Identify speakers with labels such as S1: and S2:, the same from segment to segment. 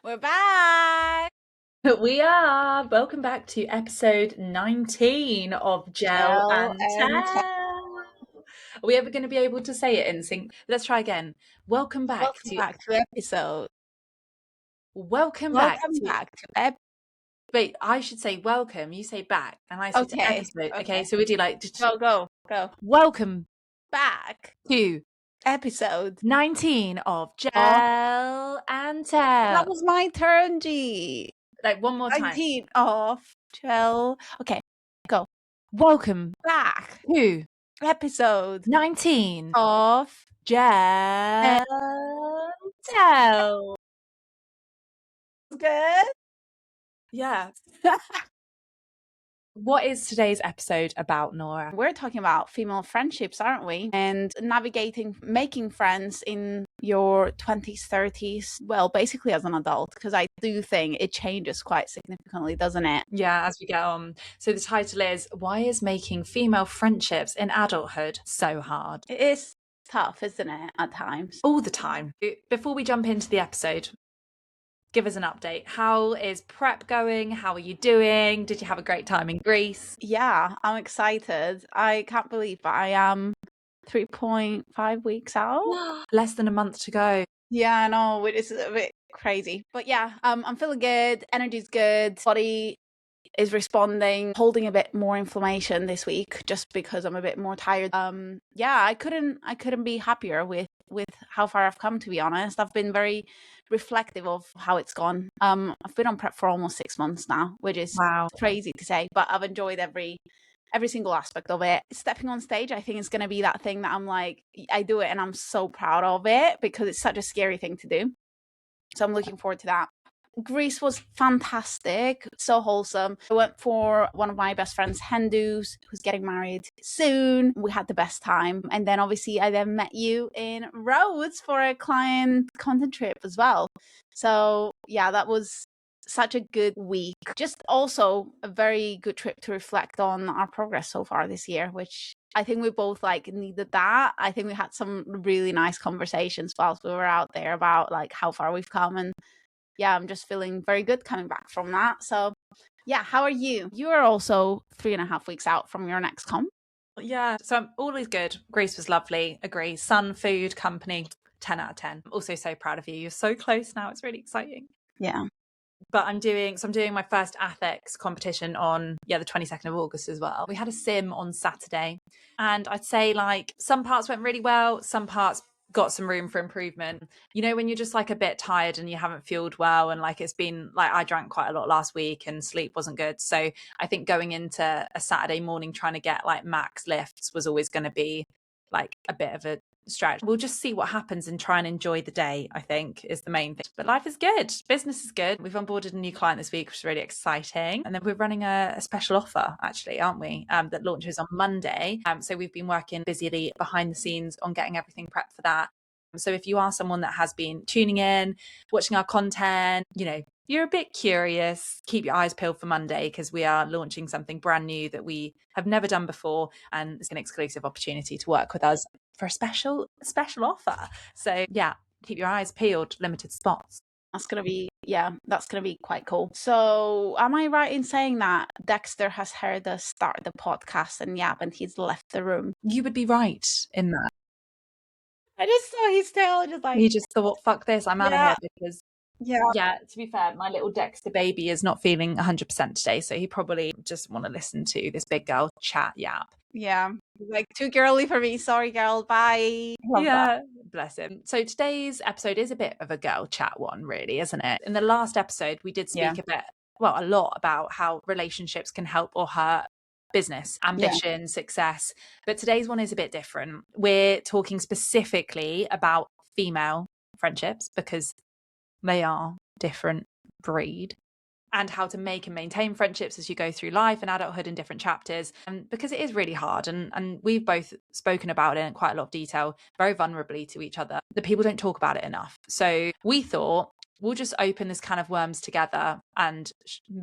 S1: We're back.
S2: We are. Welcome back to episode 19 of Gel and Tell. Are we ever going to be able to say it in sync? Let's try again. Welcome back to
S1: episode.
S2: Welcome back to Wait, I should say welcome. You say back, and I say to episode. Okay, so we do like
S1: go.
S2: Welcome
S1: back
S2: to
S1: episode
S2: 19 of Gel and Tell.
S1: That was my turn, G.
S2: Like one more time.
S1: 19 of Gel. Okay, go.
S2: Welcome
S1: back
S2: to
S1: episode
S2: 19
S1: of
S2: Gel and Tell.
S1: Good.
S2: Yeah. What is today's episode about, Nora?
S1: We're talking about female friendships, aren't we? And making friends in your 20s, 30s. Well, basically as an adult, because I do think it changes quite significantly, doesn't it?
S2: Yeah, as we get on. So the title is, Why is Making Female Friendships in Adulthood So Hard?
S1: It is tough, isn't it, at times?
S2: All the time. Before we jump into the episode, give us an update. How is prep going? How are you doing? Did you have a great time in Greece?
S1: Yeah, I'm excited. I can't believe that I am 3.5 weeks out.
S2: Less than a month to go.
S1: Yeah, I know. It is a bit crazy. But yeah, I'm feeling good. Energy's good. Body is responding, holding a bit more inflammation this week just because I'm a bit more tired. Yeah, I couldn't be happier with how far I've come, to be honest. I've been very reflective of how it's gone. I've been on prep for almost 6 months now, which is crazy to say, but I've enjoyed every single aspect of it. Stepping on stage, I think, is going to be that thing that I'm like, I do it and I'm so proud of it because it's such a scary thing to do. So I'm looking forward to that. Greece was fantastic, so wholesome. I went for one of my best friends, Hendu's, who's getting married soon. We had the best time. And then obviously I then met you in Rhodes for a client content trip as well. So yeah, that was such a good week. Just also a very good trip to reflect on our progress so far this year, which I think we both needed that. I think we had some really nice conversations whilst we were out there about how far we've come, and yeah, I'm just feeling very good coming back from that. So yeah, how are you? You are also 3.5 weeks out from your next comp.
S2: Yeah, so I'm always good. Greece was lovely. Agree. Sun, food, company, 10 out of 10. I'm also so proud of you. You're so close now. It's really exciting.
S1: Yeah.
S2: But I'm doing my first ATHEX competition on the 22nd of August as well. We had a sim on Saturday, and I'd say some parts went really well, some parts got some room for improvement. You know, when you're just a bit tired and you haven't fueled well, and it's been I drank quite a lot last week and sleep wasn't good. So I think going into a Saturday morning trying to get max lifts was always going to be a bit of a stretch. We'll just see what happens and try and enjoy the day, I think, is the main thing. But life is good. Business is good. We've onboarded a new client this week, which is really exciting. And then we're running a special offer, actually, aren't we? That launches on Monday. So we've been working busily behind the scenes on getting everything prepped for that. So if you are someone that has been tuning in, watching our content, you're a bit curious, keep your eyes peeled for Monday, because we are launching something brand new that we have never done before, and it's an exclusive opportunity to work with us for a special offer. So yeah, keep your eyes peeled, limited spots.
S1: That's going to be quite cool. So am I right in saying that Dexter has heard us start the podcast and he's left the room?
S2: You would be right in that.
S1: I just saw his tail,
S2: he just thought, fuck this, I'm out of here, because to be fair, my little Dexter baby is not feeling 100% today, so he probably just want to listen to this big girl chat yap.
S1: Yeah, too girly for me. Sorry, girl. Bye.
S2: Love that. Bless him. So today's episode is a bit of a girl chat one, really, isn't it? In the last episode, we did speak a lot about how relationships can help or hurt business, ambition, success. But today's one is a bit different. We're talking specifically about female friendships because they are different breed, and how to make and maintain friendships as you go through life and adulthood in different chapters, because it is really hard, and we've both spoken about it in quite a lot of detail, very vulnerably to each other. The people don't talk about it enough. So we thought we'll just open this can of worms together and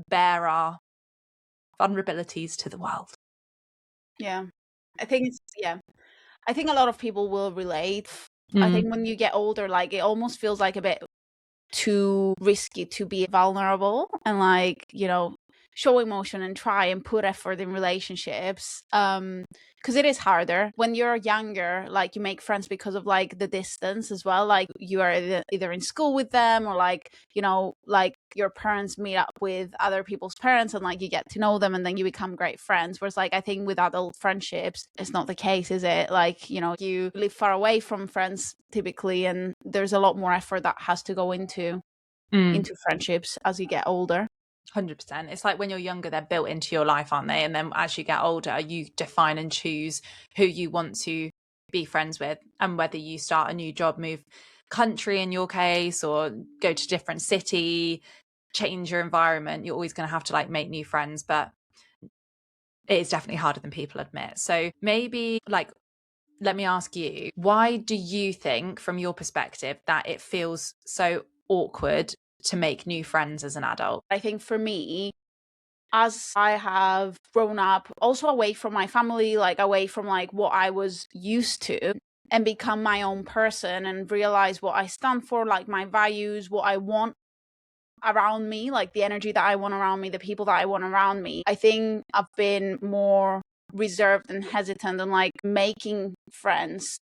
S2: bare our vulnerabilities to the world.
S1: Yeah, I think a lot of people will relate. I think when you get older, it almost feels like a bit too risky to be vulnerable and like, you know, show emotion and try and put effort in relationships. Because it is harder when you're younger. Like you make friends because of like the distance as well. Like you are either in school with them or like, you know, like your parents meet up with other people's parents and like you get to know them and then you become great friends. Whereas like I think with adult friendships, it's not the case, is it? Like, you know, you live far away from friends typically, and there's a lot more effort that has to go into friendships as you get older.
S2: 100%. It's like when you're younger, they're built into your life, aren't they? And then as you get older, you define and choose who you want to be friends with, and whether you start a new job, move country in your case, or go to a different city, change your environment, you're always going to have to like make new friends. But it is definitely harder than people admit. So maybe like, let me ask you, why do you think, from your perspective, that it feels so awkward to make new friends as an adult?
S1: I think for me, as I have grown up also away from my family, like away from like what I was used to, and become my own person and realize what I stand for, like my values, what I want around me, like the energy that I want around me, the people that I want around me, I think I've been more reserved and hesitant and like making friends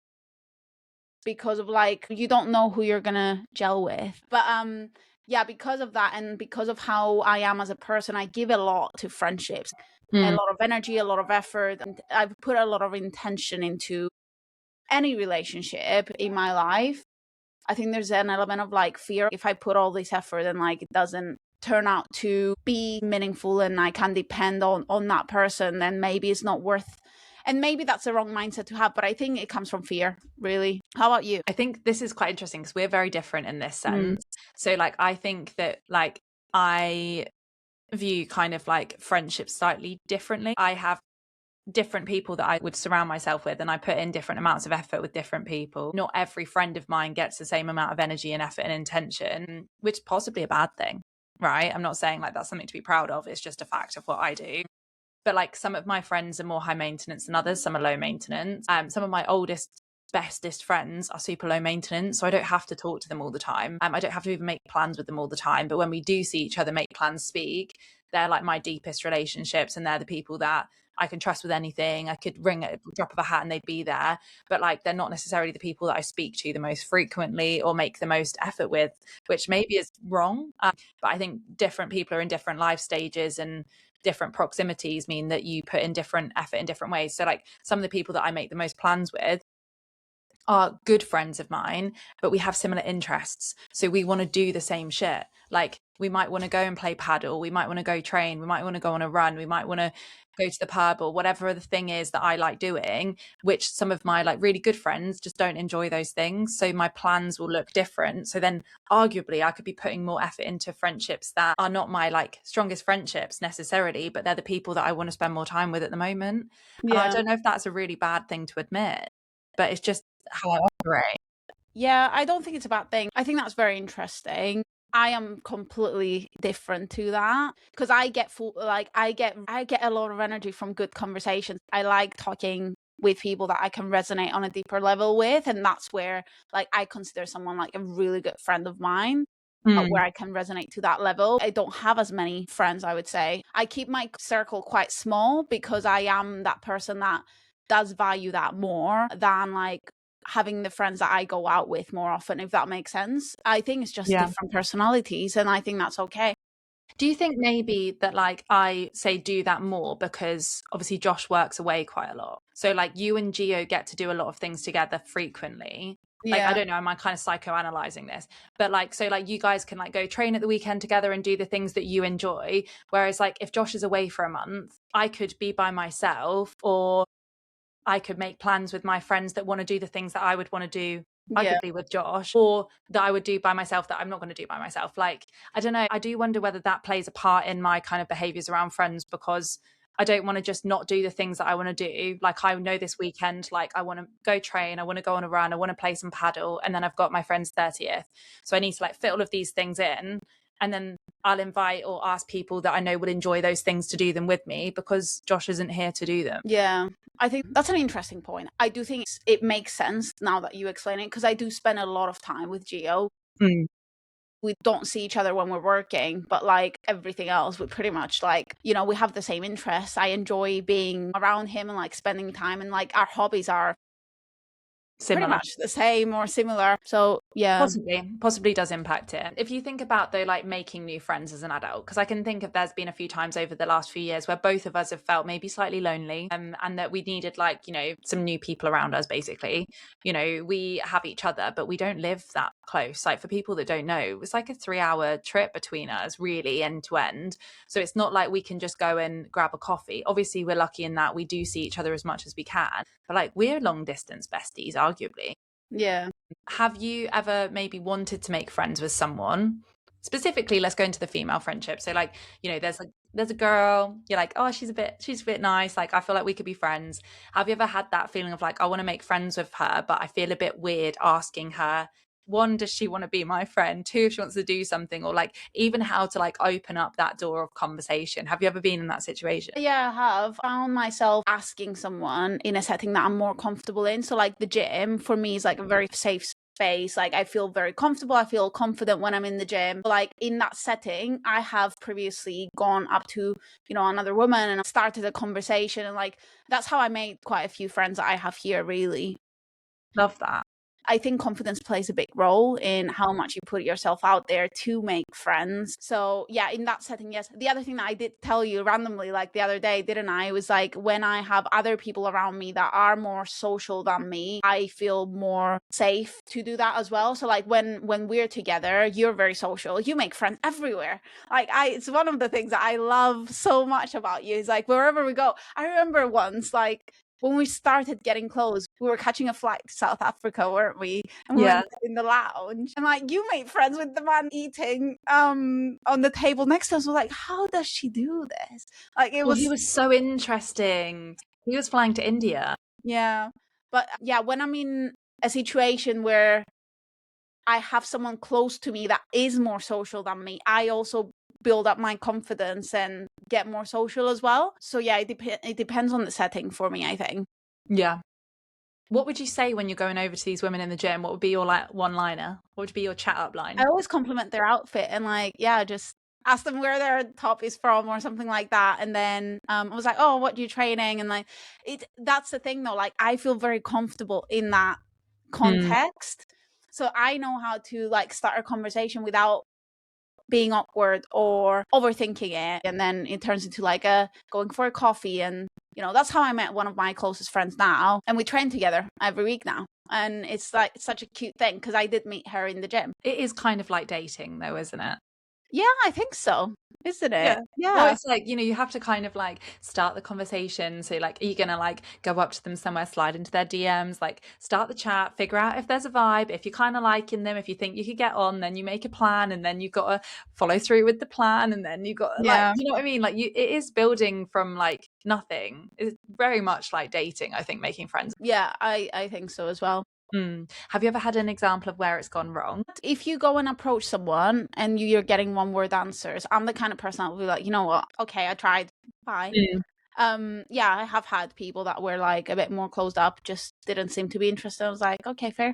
S1: because of like you don't know who you're gonna gel with. But yeah, because of that and because of how I am as a person, I give a lot to friendships, a lot of energy, a lot of effort, and I've put a lot of intention into any relationship in my life. I think there's an element of like fear if I put all this effort and like it doesn't turn out to be meaningful and I can depend on that person, then maybe it's not worth. And maybe that's the wrong mindset to have, but I think it comes from fear, really. How about you?
S2: I think this is quite interesting because we're very different in this sense. So like I think that like I view kind of like friendships slightly differently. I have different people that I would surround myself with, and I put in different amounts of effort with different people. Not every friend of mine gets the same amount of energy and effort and intention, which is possibly a bad thing, right? I'm not saying like that's something to be proud of. It's just a fact of what I do. But like some of my friends are more high maintenance than others. Some are low maintenance. Some of my oldest, bestest friends are super low maintenance. So I don't have to talk to them all the time. I don't have to even make plans with them all the time. But when we do see each other, make plans, speak, they're like my deepest relationships. And they're the people that I can trust with anything. I could ring at a drop of a hat and they'd be there. But like they're not necessarily the people that I speak to the most frequently or make the most effort with, which maybe is wrong. But I think different people are in different life stages, and different proximities mean that you put in different effort in different ways. So like some of the people that I make the most plans with are good friends of mine, but we have similar interests. So we want to do the same shit. Like we might want to go and play paddle. We might want to go train. We might want to go on a run. We might want to go to the pub or whatever the thing is that I like doing, which some of my like really good friends just don't enjoy those things. So my plans will look different. So then arguably I could be putting more effort into friendships that are not my like strongest friendships necessarily, but they're the people that I want to spend more time with at the moment. And I don't know if that's a really bad thing to admit, but it's just how I operate.
S1: Yeah, I don't think it's a bad thing. I think that's very interesting. I am completely different to that because I get full, like I get a lot of energy from good conversations. I like talking with people that I can resonate on a deeper level with, and that's where like I consider someone like a really good friend of mine. Where I can resonate to that level. I don't have as many friends, I would say. I keep my circle quite small because I am that person that does value that more than like having the friends that I go out with more often, if that makes sense. I think it's just different personalities, and I think that's okay.
S2: Do you think maybe that like I say do that more because obviously Josh works away quite a lot? So like you and Gio get to do a lot of things together frequently. Like I don't know, am I kind of psychoanalyzing this? But like so like you guys can like go train at the weekend together and do the things that you enjoy. Whereas like if Josh is away for a month, I could be by myself, or I could make plans with my friends that want to do the things that I would want to do arguably with Josh, or that I would do by myself that I'm not going to do by myself. Like, I don't know. I do wonder whether that plays a part in my kind of behaviors around friends, because I don't want to just not do the things that I want to do. Like I know this weekend, like I want to go train, I want to go on a run, I want to play some paddle, and then I've got my friend's 30th. So I need to like fit all of these things in. And then I'll invite or ask people that I know would enjoy those things to do them with me because Josh isn't here to do them.
S1: Yeah, I think that's an interesting point. I do think it makes sense now that you explain it, because I do spend a lot of time with Gio. we don't see each other when we're working, but like everything else, we pretty much like, you know, we have the same interests. I enjoy being around him and like spending time, and like our hobbies are pretty
S2: Similar.
S1: much the same or similar. So yeah.
S2: Possibly does impact it. If you think about though, like making new friends as an adult, because I can think of there's been a few times over the last few years where both of us have felt maybe slightly lonely, and that we needed like, you know, some new people around us basically. You know, we have each other, but we don't live that close. Like for people that don't know, it's like a 3-hour trip between us, really, end to end. So it's not like we can just go and grab a coffee. Obviously, we're lucky in that we do see each other as much as we can, but like we're long distance besties, arguably.
S1: Yeah.
S2: Have you ever maybe wanted to make friends with someone? Specifically, let's go into the female friendship. So like, you know, there's a girl, you're like, oh, she's a bit nice. Like, I feel like we could be friends. Have you ever had that feeling of like, I want to make friends with her, but I feel a bit weird asking her, one, does she want to be my friend? Two, if she wants to do something, or like even how to like open up that door of conversation. Have you ever been in that situation?
S1: Yeah, I have found myself asking someone in a setting that I'm more comfortable in. So like the gym for me is like a very safe space. Like I feel very comfortable. I feel confident when I'm in the gym. Like in that setting, I have previously gone up to, you know, another woman and started a conversation, and like that's how I made quite a few friends that I have here, really.
S2: Love that.
S1: I think confidence plays a big role in how much you put yourself out there to make friends. So yeah, in that setting, yes. The other thing that I did tell you randomly, like the other day, didn't I? Was like when I have other people around me that are more social than me, I feel more safe to do that as well. So like when we're together, you're very social. You make friends everywhere. Like it's one of the things that I love so much about you. Is like wherever we go. I remember once like when we started getting close, we were catching a flight to South Africa, weren't we? And we
S2: Yeah.
S1: were in the lounge, and like you made friends with the man eating on the table next to us. We're like, how does she do this? Like it
S2: Well, he
S1: was,
S2: was so interesting. He was flying to India.
S1: yeah. But yeah, when I'm in a situation where I have someone close to me that is more social than me, I also build up my confidence and get more social as well. So yeah, it depends on the setting for me, I think.
S2: Yeah. What would you say when you're going over to these women in the gym? What would be your like one-liner? What would be your chat up line?
S1: I always compliment their outfit and like, yeah, just ask them where their top is from or something like that. And then I was like, oh, what are you training? And like, that's the thing though. Like, I feel very comfortable in that context. So I know how to like start a conversation without being awkward or overthinking it. And then it turns into like a going for a coffee. And, you know, that's how I met one of my closest friends now. And we train together every week now. And it's like such a cute thing because I did meet her in the gym.
S2: It is kind of like dating though, isn't it?
S1: Yeah, I think so. Isn't it?
S2: Yeah.
S1: Yeah.
S2: Well, it's like, you know, you have to kind of like start the conversation. So like, are you gonna like go up to them somewhere, slide into their DMs, like start the chat, figure out if there's a vibe, if you're kind of liking them, if you think you could get on, then you make a plan, and then you've got to follow through with the plan, and then you got like, you know what I mean? Like it is building from like nothing. It's very much like dating, I think, making friends.
S1: Yeah, I think so as well.
S2: Have you ever had an example of where it's gone wrong?
S1: If you go and approach someone and you're getting one word answers, I'm the kind of person that will be like, you know what? Okay, I tried. Bye. Yeah, I have had people that were like a bit more closed up, just didn't seem to be interested. I was like, okay, fair.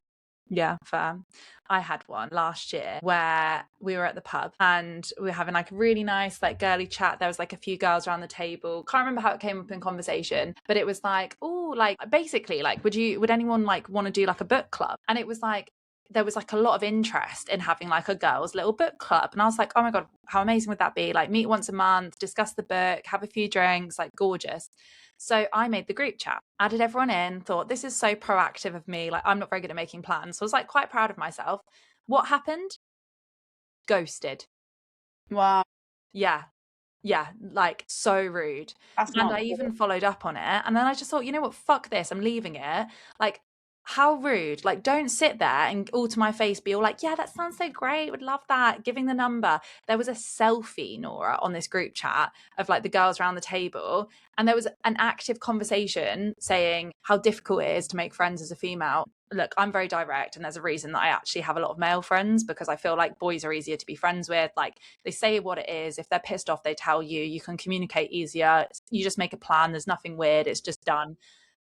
S2: Yeah, fair. I had one last year where we were at the pub and we were having like a really nice like girly chat. There was like a few girls around the table. Can't remember how it came up in conversation, but it was like, oh, like basically like would anyone like want to do like a book club? And it was like there was like a lot of interest in having like a girls' little book club. And I was like, oh my God, how amazing would that be? Like meet once a month, discuss the book, have a few drinks, like gorgeous. So I made the group chat, added everyone in, thought this is so proactive of me. Like I'm not very good at making plans. So I was like quite proud of myself. What happened? Ghosted.
S1: Wow.
S2: Yeah. Yeah, like so rude.
S1: That's
S2: And
S1: not
S2: I even followed up on it. And then I just thought, you know what? Fuck this. I'm leaving it. Like, how rude. Like, don't sit there and all to my face be all like, yeah, that sounds so great. Would love that. Giving the number. There was a selfie, Nora, on this group chat of like the girls around the table. And there was an active conversation saying how difficult it is to make friends as a female. Look, I'm very direct, and there's a reason that I actually have a lot of male friends because I feel like boys are easier to be friends with. Like they say what it is. If they're pissed off, they tell you. You can communicate easier. You just make a plan. There's nothing weird. It's just done.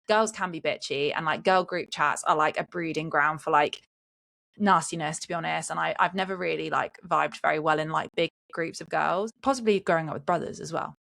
S2: Girls can be bitchy, and like girl group chats are like a breeding ground for like nastiness, to be honest. And I've never really like vibed very well in like big groups of girls, possibly growing up with brothers as well.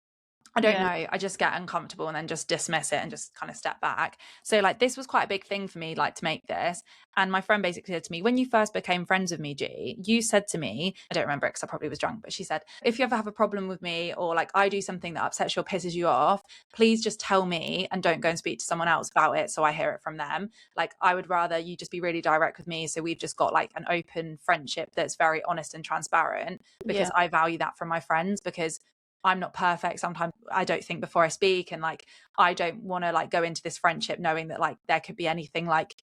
S2: I don't know. I just get uncomfortable and then just dismiss it and just kind of step back. So like this was quite a big thing for me, like to make this. And my friend basically said to me, when you first became friends with me, G, you said to me, I don't remember it because I probably was drunk, but she said, if you ever have a problem with me or like I do something that upsets you or pisses you off, please just tell me and don't go and speak to someone else about it so I hear it from them. Like I would rather you just be really direct with me. So we've just got like an open friendship that's very honest and transparent, because I value that from my friends, because I'm not perfect. Sometimes I don't think before I speak, and like I don't want to like go into this friendship knowing that like there could be anything like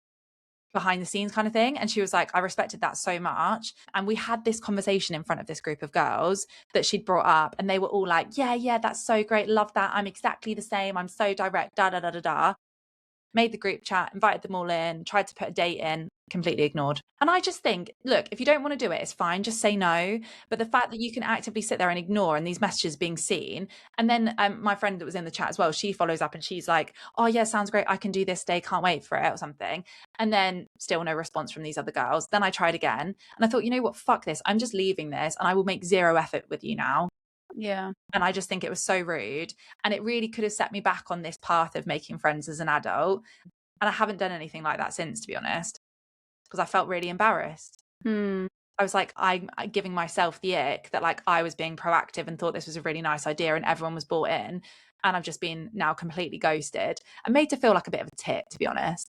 S2: behind the scenes kind of thing. And she was like, I respected that so much. And we had this conversation in front of this group of girls that she'd brought up, and they were all like, yeah, that's so great, love that, I'm exactly the same, I'm so direct, da da da da da. Made the group chat, invited them all in, tried to put a date in, completely ignored. And I just think, look, if you don't want to do it, it's fine, just say no. But the fact that you can actively sit there and ignore and these messages being seen, and then my friend that was in the chat as well, she follows up and she's like, oh yeah, sounds great, I can do this day, can't wait for it, or something. And then still no response from these other girls. Then I tried again and I thought, you know what, fuck this, I'm just leaving this and I will make zero effort with you now.
S1: Yeah.
S2: And I just think it was so rude. And it really could have set me back on this path of making friends as an adult. And I haven't done anything like that since, to be honest, because I felt really embarrassed. I was like, I'm giving myself the ick that like I was being proactive and thought this was a really nice idea and everyone was bought in. And I've just been now completely ghosted and made to feel like a bit of a tit, to be honest.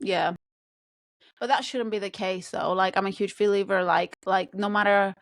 S1: Yeah. But that shouldn't be the case though. Like I'm a huge believer, like no matter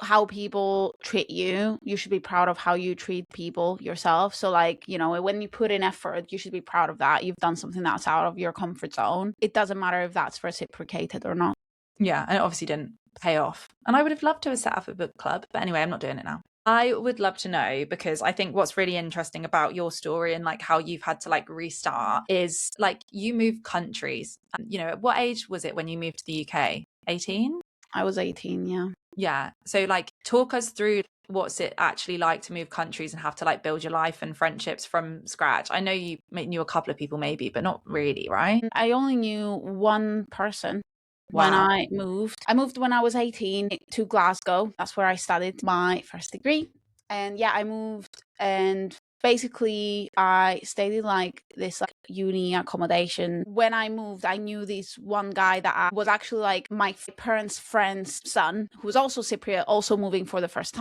S1: how people treat you, you should be proud of how you treat people yourself. So like, you know, when you put in effort, you should be proud of that. You've done something that's out of your comfort zone. It doesn't matter if that's reciprocated or not.
S2: Yeah, and it obviously didn't pay off. And I would have loved to have set up a book club. But anyway, I'm not doing it now. I would love to know, because I think what's really interesting about your story and like how you've had to like restart is like you moved countries. You know, at what age was it when you moved to the UK? 18?
S1: I was 18, yeah.
S2: Yeah. So like talk us through what's it actually like to move countries and have to like build your life and friendships from scratch. I know you knew a couple of people maybe, but not really, right?
S1: I only knew one person.
S2: Wow.
S1: When I moved when I was 18 to Glasgow. That's where I studied my first degree. And yeah, I moved, and basically I stayed in like this like uni accommodation. When I moved, I knew this one guy that was actually like my parents' friend's son, who was also Cypriot, also moving for the first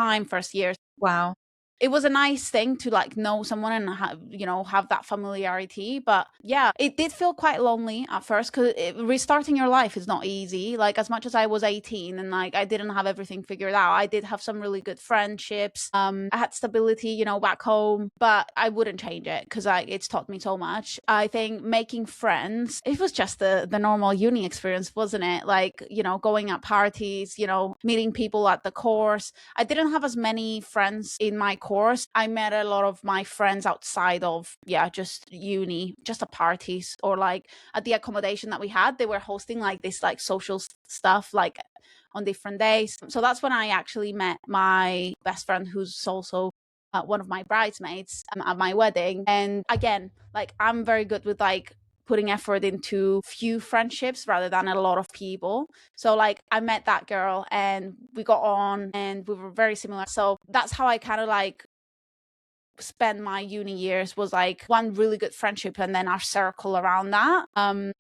S1: year.
S2: Wow.
S1: It was a nice thing to like know someone and have that familiarity. But yeah, it did feel quite lonely at first, because restarting your life is not easy. Like as much as I was 18 and like I didn't have everything figured out, I did have some really good friendships. I had stability, back home, but I wouldn't change it because it's taught me so much. I think making friends, it was just the normal uni experience, wasn't it? Like, going at parties, meeting people at the course. I didn't have as many friends in my course. I met a lot of my friends outside of just uni, just at parties or like at the accommodation that we had. They were hosting like this like social stuff like on different days. So that's when I actually met my best friend, who's also one of my bridesmaids at my wedding. And again, like I'm very good with like putting effort into few friendships rather than a lot of people. So like I met that girl and we got on and we were very similar. So that's how I kind of like spent my uni years, was like one really good friendship, and then our circle around that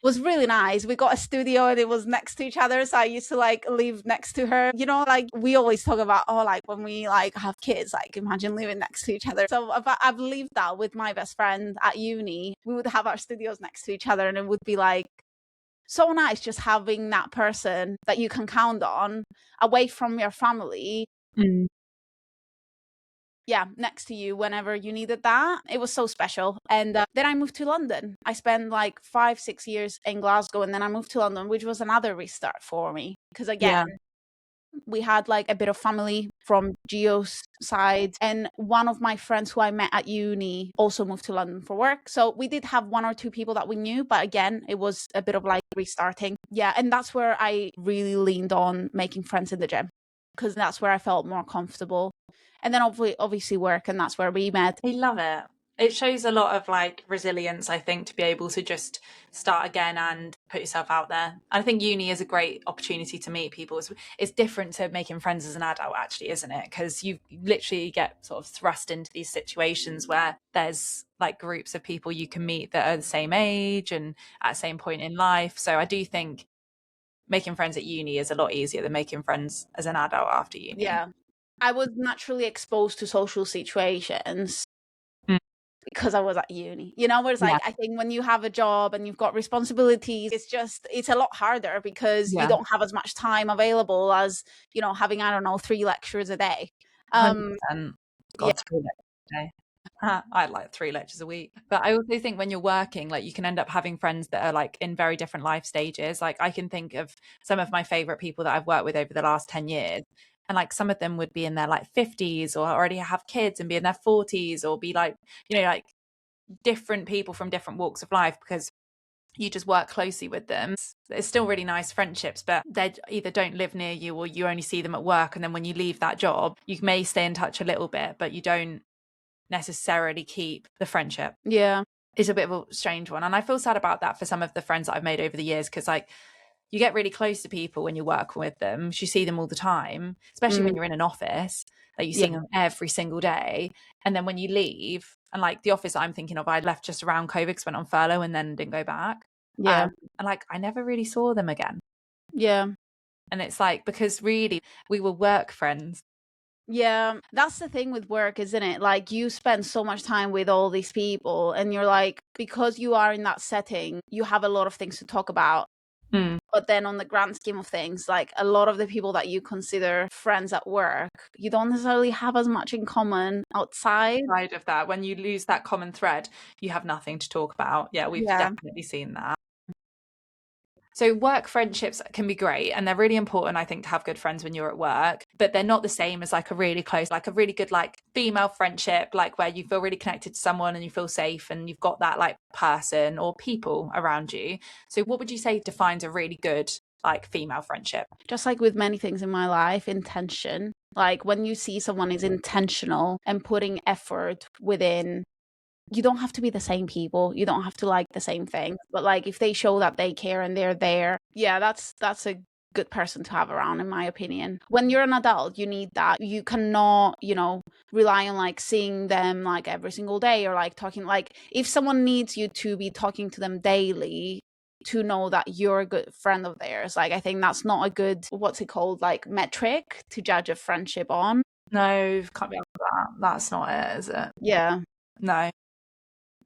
S1: was really nice. We got a studio and it was next to each other, so I used to like live next to her. Like we always talk about, like when we like have kids, like imagine living next to each other. So I've lived that with my best friend at uni. We would have our studios next to each other, and it would be like so nice just having that person that you can count on away from your family. Next to you whenever you needed that. It was so special. And then I moved to London. I spent like 5-6 years in Glasgow, and then I moved to London, which was another restart for me. Because again, we had like a bit of family from Gio's side, and one of my friends who I met at uni also moved to London for work. So we did have 1 or 2 people that we knew, but again, it was a bit of like restarting. Yeah, and that's where I really leaned on making friends in the gym, because that's where I felt more comfortable. And then obviously work, and that's where we met.
S2: I love it. It shows a lot of like resilience, I think, to be able to just start again and put yourself out there. I think uni is a great opportunity to meet people. It's different to making friends as an adult, actually, isn't it? Because you literally get sort of thrust into these situations where there's like groups of people you can meet that are the same age and at the same point in life. So I do think making friends at uni is a lot easier than making friends as an adult after uni.
S1: Yeah. I was naturally exposed to social situations
S2: Mm.
S1: because I was at uni. You know, where it's
S2: Yeah.
S1: like, I think when you have a job and you've got responsibilities, it's a lot harder because you
S2: Yeah.
S1: don't have as much time available as, you know, having, I don't know, 3 lectures a day.
S2: 100%.
S1: Yeah,
S2: God, 3 lectures a day. I'd like 3 lectures a week. But I also think when you're working, like you can end up having friends that are like in very different life stages. Like I can think of some of my favorite people that I've worked with over the last 10 years. And like some of them would be in their like 50s or already have kids and be in their 40s or be like, you know, like different people from different walks of life because you just work closely with them. It's still really nice friendships, but they either don't live near you or you only see them at work. And then when you leave that job, you may stay in touch a little bit, but you don't necessarily keep the friendship.
S1: yeah,
S2: It's a bit of a strange one. And I feel sad about that for some of the friends that I've made over the years because, like, you get really close to people when you're working with them. You see them all the time, especially when you're in an office, like you
S1: yeah,
S2: see them every single day. And then when you leave, and like the office I'm thinking of, I left just around COVID because I went on furlough and then didn't go back.
S1: yeah,
S2: And like I never really saw them again.
S1: yeah.
S2: And it's like, because really we were work friends.
S1: Yeah, that's the thing with work, isn't it? Like you spend so much time with all these people and you're like, because you are in that setting, you have a lot of things to talk about.
S2: Mm.
S1: But then on the grand scheme of things, like a lot of the people that you consider friends at work, you don't necessarily have as much in common outside.
S2: Side of that, when you lose that common thread, you have nothing to talk about. Yeah, we've
S1: Yeah.
S2: definitely seen that. So work friendships can be great and they're really important, I think, to have good friends when you're at work, but they're not the same as like a really close, like a really good like female friendship, like where you feel really connected to someone and you feel safe and you've got that like person or people around you. So what would you say defines a really good like female friendship?
S1: Just like with many things in my life, intention. Like when you see someone is intentional and putting effort within, you don't have to be the same people. You don't have to like the same thing. But like if they show that they care and they're there, yeah, that's a good person to have around, in my opinion. When you're an adult, you need that. You cannot, you know, rely on like seeing them like every single day or like talking. Like if someone needs you to be talking to them daily to know that you're a good friend of theirs, like I think that's not a good, what's it called, like metric to judge a friendship on.
S2: No, can't be on that. That's not it, is it?
S1: Yeah.
S2: No.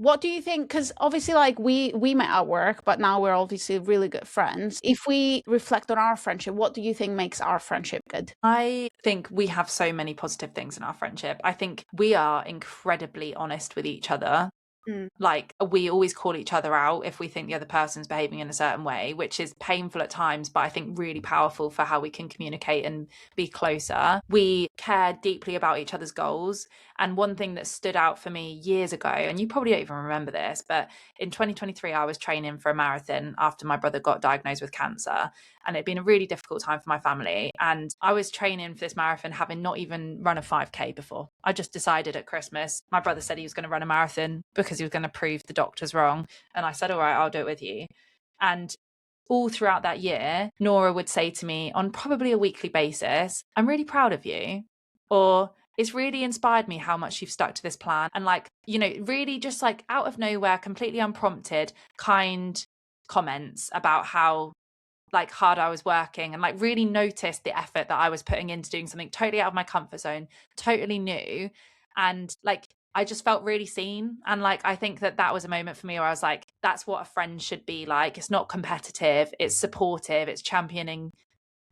S1: What do you think? Because obviously, like we met at work, but now we're obviously really good friends. If we reflect on our friendship, what do you think makes our friendship good?
S2: I think we have so many positive things in our friendship. I think we are incredibly honest with each other.
S1: Mm.
S2: Like we always call each other out if we think the other person's behaving in a certain way, which is painful at times, but I think really powerful for how we can communicate and be closer. We care deeply about each other's goals. And one thing that stood out for me years ago, and you probably don't even remember this, but in 2023, I was training for a marathon after my brother got diagnosed with cancer. And it'd been a really difficult time for my family. And I was training for this marathon, having not even run a 5K before. I just decided at Christmas, my brother said he was going to run a marathon because he was going to prove the doctors wrong. And I said, all right, I'll do it with you. And all throughout that year, Nora would say to me on probably a weekly basis, I'm really proud of you. Or it's really inspired me how much you've stuck to this plan. And like, you know, really just like out of nowhere, completely unprompted, kind comments about how like hard I was working and like really noticed the effort that I was putting into doing something totally out of my comfort zone, totally new. And like, I just felt really seen. And like, I think that that was a moment for me where I was like, that's what a friend should be like. It's not competitive, it's supportive, it's championing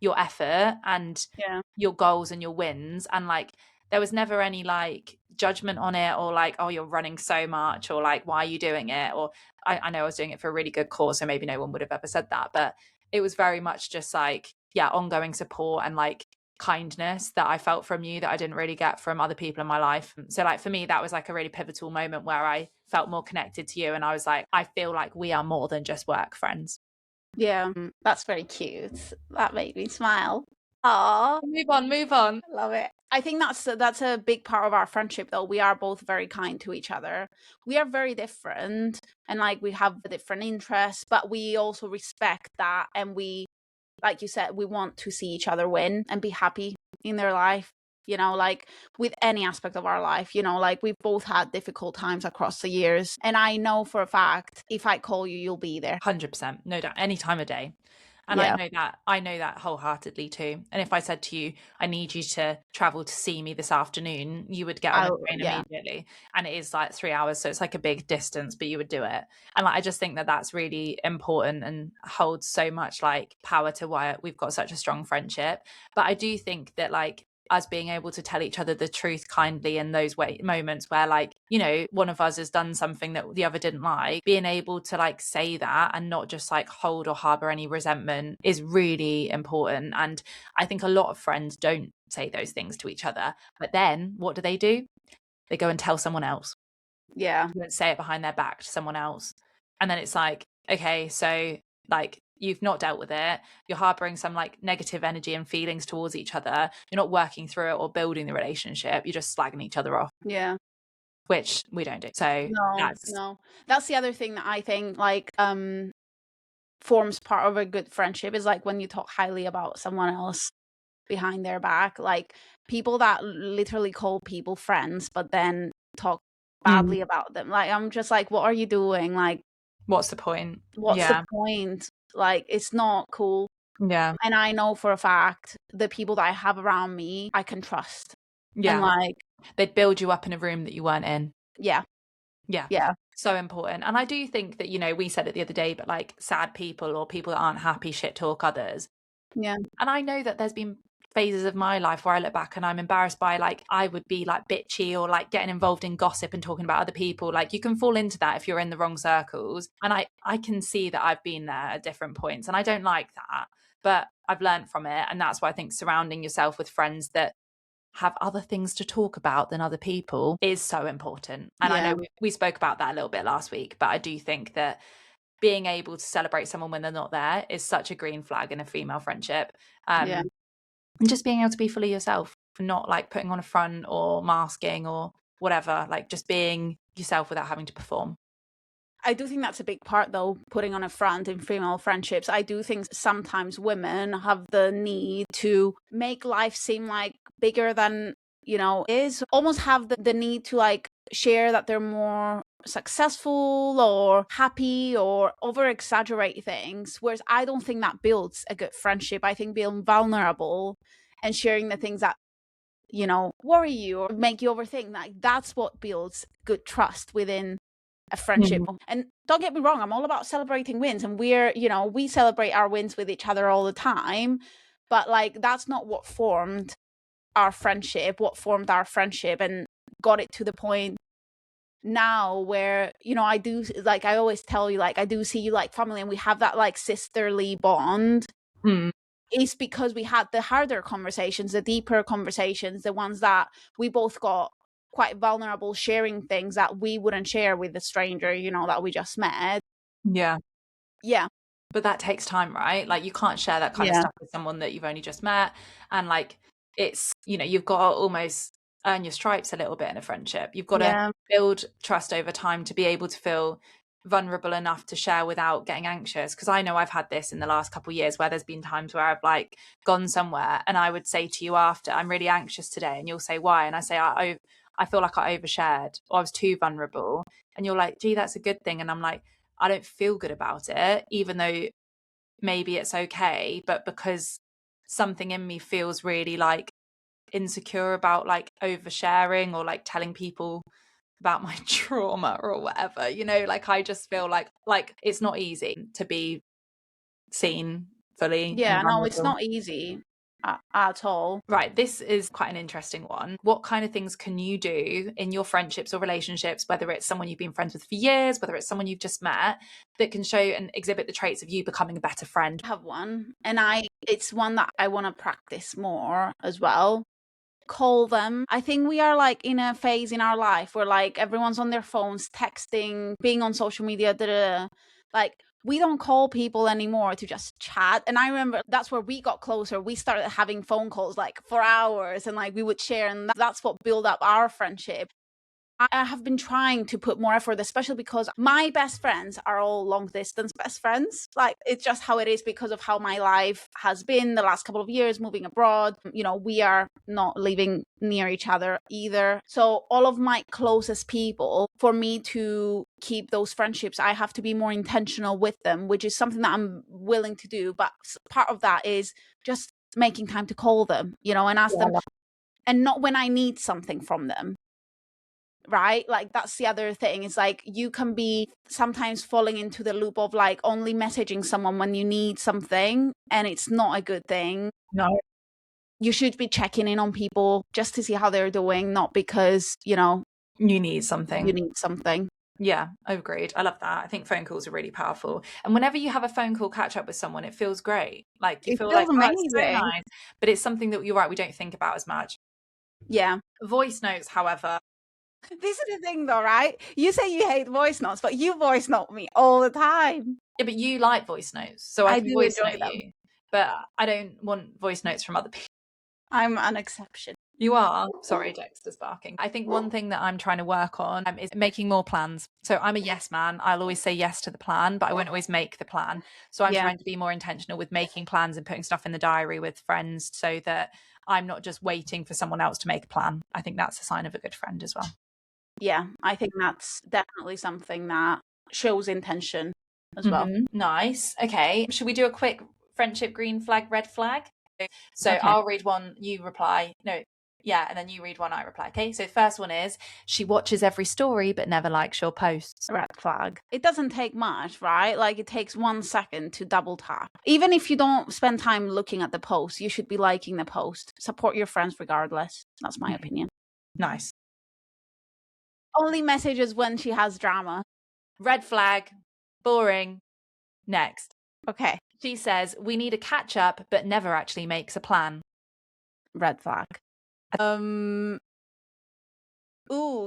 S2: your effort and
S1: Yeah.
S2: your goals and your wins. And like, there was never any like judgment on it or like, oh, you're running so much or like, why are you doing it? Or I know I was doing it for a really good cause, so maybe no one would have ever said that. But it was very much just like, yeah, ongoing support and like kindness that I felt from you that I didn't really get from other people in my life. So like for me, that was like a really pivotal moment where I felt more connected to you. And I was like, I feel like we are more than just work friends.
S1: Yeah, that's very cute. That made me smile. Aw,
S2: Move on.
S1: I love it. I think that's a big part of our friendship, though. We are both very kind to each other. We are very different, and like we have different interests, but we also respect that, and we, like you said, we want to see each other win and be happy in their life. You know, like with any aspect of our life, you know, like we've both had difficult times across the years. And I know for a fact, if I call you, you'll be there.
S2: 100%, no doubt, any time of day. And
S1: Yeah.
S2: I know that wholeheartedly too. And if I said to you, I need you to travel to see me this afternoon, you would get on a train
S1: Yeah.
S2: immediately. And it is like 3 hours, so it's like a big distance, but you would do it. And like I just think that that's really important and holds so much like power to why we've got such a strong friendship. But I do think that like us being able to tell each other the truth kindly in those moments where like, you know, one of us has done something that the other didn't like, being able to like say that and not just like hold or harbor any resentment is really important. And I think a lot of friends don't say those things to each other, but then what do? They go and tell someone else.
S1: Yeah.
S2: You don't say it behind their back to someone else. And then it's like, okay, so like you've not dealt with it, you're harboring some like negative energy and feelings towards each other, you're not working through it or building the relationship, you're just slagging each other off,
S1: Yeah.
S2: which we don't do. So
S1: No. That's the other thing that I think like forms part of a good friendship is like when you talk highly about someone else behind their back, like people that literally call people friends but then talk badly about them. Like I'm just like, what are you doing? Like,
S2: what's the point?
S1: what's the point? Like, it's not cool.
S2: Yeah.
S1: And I know for a fact the people that I have around me I can trust.
S2: Yeah.
S1: And like
S2: they'd build you up in a room that you weren't in.
S1: Yeah.
S2: So important. And I do think that, you know, we said it the other day, but like sad people or people that aren't happy shit talk others.
S1: Yeah.
S2: And I know that there's been phases of my life where I look back and I'm embarrassed by like I would be like bitchy or like getting involved in gossip and talking about other people. Like you can fall into that if you're in the wrong circles. And I can see that I've been there at different points and I don't like that, but I've learned from it. And that's why I think surrounding yourself with friends that have other things to talk about than other people is so important. And I know we spoke about that a little bit last week, but I do think that being able to celebrate someone when they're not there is such a green flag in a female friendship. And just being able to be fully yourself, not like putting on a front or masking or whatever, like just being yourself without having to perform.
S1: I do think that's a big part, though, putting on a front in female friendships. I do think sometimes women have the need to make life seem like bigger than, you know, is. Almost have the need to like share that they're more successful or happy or over exaggerate things. Whereas I don't think that builds a good friendship. I think being vulnerable and sharing the things that, you know, worry you or make you overthink, like that's what builds good trust within a friendship. And don't get me wrong, I'm all about celebrating wins, and we're, you know, we celebrate our wins with each other all the time, but like that's not what formed our friendship. What formed our friendship and got it to the point now where, you know, I do, like I always tell you, like I do see you like family and we have that like sisterly bond. Is because we had the harder conversations, the deeper conversations, the ones that we both got quite vulnerable, sharing things that we wouldn't share with a stranger, you know, that we just met.
S2: Yeah.
S1: But
S2: that takes time, right? Like you can't share that kind of stuff with someone that you've only just met. And like it's, you know, you've got to almost earn your stripes a little bit in a friendship. You've got to build trust over time to be able to feel vulnerable enough to share without getting anxious. Because I know I've had this in the last couple of years where there's been times where I've like gone somewhere and I would say to you after, I'm really anxious today, and you'll say why, and I say I feel like I overshared or I was too vulnerable, and you're like, gee, that's a good thing. And I'm like, I don't feel good about it, even though maybe it's okay, but because something in me feels really like insecure about like oversharing or like telling people about my trauma or whatever, you know, like I just feel like it's not easy to be seen fully.
S1: Yeah, no, it's not easy at all.
S2: Right, this is quite an interesting one. What kind of things can you do in your friendships or relationships, whether it's someone you've been friends with for years, whether it's someone you've just met, that can show and exhibit the traits of you becoming a better friend?
S1: I have one, and it's one that I want to practice more as well. Call them. I think we are like in a phase in our life where like everyone's on their phones, texting, being on social media, like we don't call people anymore to just chat. And I remember that's where we got closer. We started having phone calls like for hours, and like we would share, and that's what built up our friendship. I have been trying to put more effort, especially because my best friends are all long distance best friends. Like, it's just how it is because of how my life has been the last couple of years, moving abroad. You know, we are not living near each other either. So all of my closest people, for me to keep those friendships, I have to be more intentional with them, which is something that I'm willing to do. But part of that is just making time to call them, you know, and ask them, and not when I need something from them. Right? Like, that's the other thing. Is like, you can be sometimes falling into the loop of like only messaging someone when you need something, and it's not a good thing.
S2: No.
S1: You should be checking in on people just to see how they're doing, not because, you know,
S2: You need something.
S1: you need something.
S2: Yeah, agreed. I love that. I think phone calls are really powerful. And whenever you have a phone call catch up with someone, it feels great. Like, you
S1: It
S2: feel
S1: feels
S2: like, oh, it's so
S1: amazing.
S2: nice. But it's something that, you're right, we don't think about as much.
S1: Yeah.
S2: Voice notes, however.
S1: This is the thing though, right? You say you hate voice notes, but you voice note me all the time.
S2: Yeah, but you like voice notes, so I
S1: I
S2: can
S1: do
S2: voice
S1: enjoy
S2: note
S1: them.
S2: you. But I don't want voice notes from other people.
S1: I'm an exception.
S2: You are? Sorry, Dexter's barking. I think one thing that I'm trying to work on is making more plans. So I'm a yes man. I'll always say yes to the plan, but I won't always make the plan. So I'm
S1: Yeah.
S2: trying to be more intentional with making plans and putting stuff in the diary with friends so that I'm not just waiting for someone else to make a plan. I think that's a sign of a good friend as well.
S1: Yeah, I think that's definitely something that shows intention as well.
S2: Nice. Okay. Should we do a quick friendship green flag, red flag? So
S1: Okay.
S2: I'll read one, you reply. No, yeah, and then you read one, I reply. Okay. So the first one is, she watches every story but never likes your posts.
S1: Red flag. It doesn't take much, right? Like, it takes 1 second to double tap. Even if you don't spend time looking at the post, you should be liking the post. Support your friends regardless. That's my opinion.
S2: Nice.
S1: Only messages when she has drama.
S2: Red flag. Boring. Next.
S1: Okay.
S2: She says, we need a catch up but never actually makes a plan.
S1: Red flag.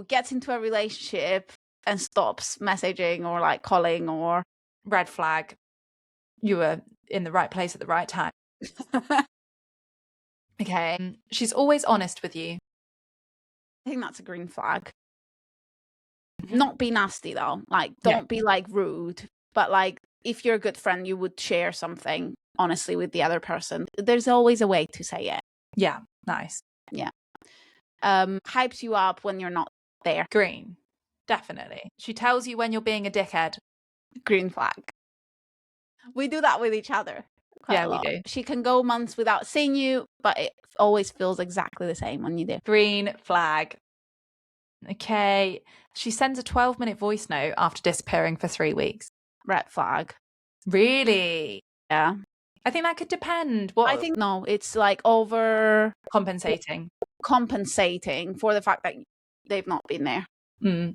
S1: Gets into a relationship and stops messaging or like calling or...
S2: Red flag. You were in the right place at the right time. Okay. She's always honest with you.
S1: I think that's a green flag. Not be nasty though. Like,
S2: Yeah.
S1: don't be like rude, but like, if you're a good friend, you would share something honestly with the other person. There's always a way to say it.
S2: Yeah. Nice.
S1: Yeah. Hypes you up when you're not there.
S2: Green. Definitely. She tells you when you're being a dickhead.
S1: Green flag. We do that with each other.
S2: Yeah, we do.
S1: She can go months without seeing you, but it always feels exactly the same when you do.
S2: Green flag. Okay. She sends a 12-minute voice note after disappearing for 3 weeks.
S1: Red flag.
S2: Really?
S1: Yeah.
S2: I think that could depend. What?
S1: I think no, it's like over
S2: Compensating
S1: for the fact that they've not been there.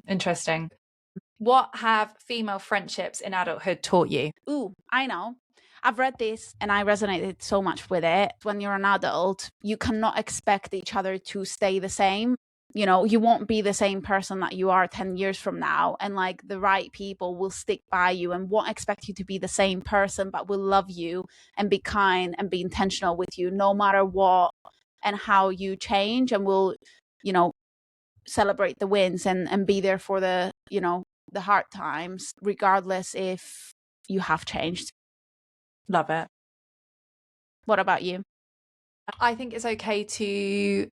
S2: Interesting. What have female friendships in adulthood taught you?
S1: I know. I've read this and I resonated so much with it. When you're an adult, you cannot expect each other to stay the same. You know, you won't be the same person that you are 10 years from now. And like, the right people will stick by you and won't expect you to be the same person, but will love you and be kind and be intentional with you no matter what and how you change, and will, you know, celebrate the wins and be there for the, you know, the hard times, regardless if you have changed.
S2: Love it.
S1: What about you?
S2: I think it's okay to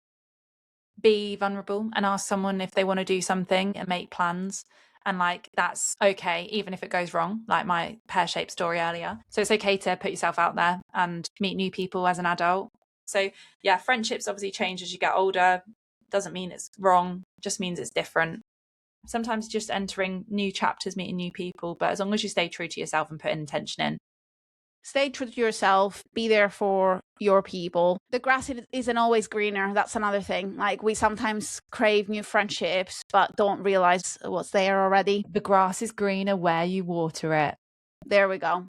S2: be vulnerable and ask someone if they want to do something and make plans. And like, that's okay, even if it goes wrong, like my pear-shaped story earlier. So it's okay to put yourself out there and meet new people as an adult. So yeah, friendships obviously change as you get older. Doesn't mean it's wrong, just means it's different. Sometimes just entering new chapters, meeting new people, but as long as you stay true to yourself and put intention in.
S1: Stay true to yourself, be there for your people. The grass isn't always greener. That's another thing. Like, we sometimes crave new friendships, but don't realize what's there already.
S2: The grass is greener where you water it.
S1: There we go.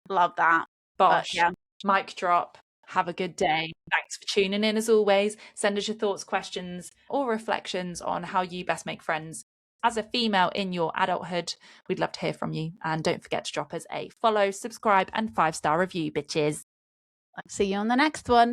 S1: Love that.
S2: Bosh.
S1: Yeah.
S2: Mic drop. Have a good day. Thanks for tuning in as always. Send us your thoughts, questions, or reflections on how you best make friends. as a female in your adulthood, we'd love to hear from you. And don't forget to drop us a follow, subscribe, and 5-star review, bitches.
S1: See you on the next one.